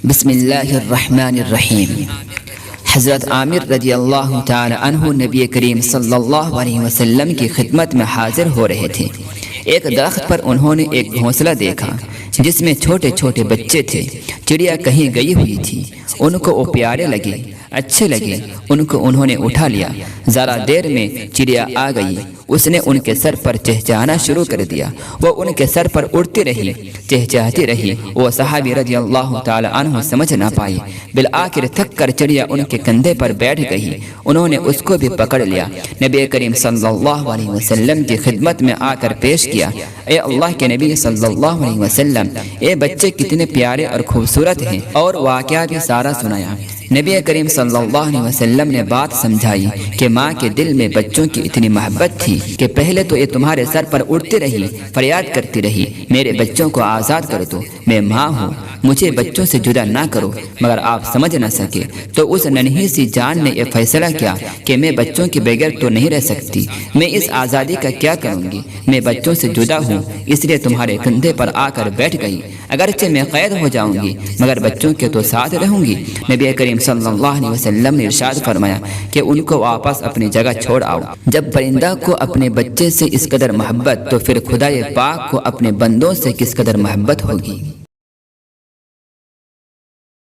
بسم اللہ الرحمن الرحیم۔ حضرت عامر رضی اللہ تعالی عنہ نبی کریم صلی اللہ علیہ وسلم کی خدمت میں حاضر ہو رہے تھے۔ ایک درخت پر انہوں نے ایک گھونسلہ دیکھا جس میں چھوٹے چھوٹے بچے تھے۔ چڑیا کہیں گئی ہوئی تھی، ان کو وہ پیارے لگے، اچھے لگے، ان کو انہوں نے اٹھا لیا۔ ذرا دیر میں چڑیا آ گئی، اس نے ان کے سر پر چہچہانا شروع کر دیا۔ وہ ان کے سر پر اڑتی رہی، چہچہاتی رہی۔ وہ صحابی رضی اللہ تعالی عنہ سمجھ نہ پائی۔ بالآخر تھک کر چڑیا ان کے کندھے پر بیٹھ گئی۔ انہوں نے اس کو بھی پکڑ لیا، نبی کریم صلی اللہ علیہ وسلم کی خدمت میں آ کر پیش کیا۔ اے اللہ کے نبی صلی اللہ علیہ وسلم، اے بچے کتنے پیارے اور خوبصورت ہیں، اور واقعہ بھی سارا سنایا۔ نبی کریم صلی اللہ علیہ وسلم نے بات سمجھائی کہ ماں کے دل میں بچوں کی اتنی محبت تھی کہ پہلے تو یہ تمہارے سر پر اڑتی رہی، فریاد کرتی رہی، میرے بچوں کو آزاد کر دو، میں ماں ہوں، مجھے بچوں سے جدا نہ کرو۔ مگر آپ سمجھ نہ سکے تو اس ننھی سی جان نے یہ فیصلہ کیا کہ میں بچوں کے بغیر تو نہیں رہ سکتی، میں اس آزادی کا کیا کروں گی، میں بچوں سے جدا ہوں، اس لیے تمہارے کندھے پر آ کر بیٹھ گئی۔ اگرچہ میں قید ہو جاؤں گی مگر بچوں کے تو ساتھ رہوں گی۔ نبی کریم صلی اللہ علیہ وسلم نے ارشاد فرمایا کہ ان کو واپس اپنی جگہ چھوڑ آؤ۔ جب پرندہ کو اپنے بچے سے اس قدر محبت تو پھر خدائے پاک کو اپنے بندوں سے کس قدر محبت ہوگی۔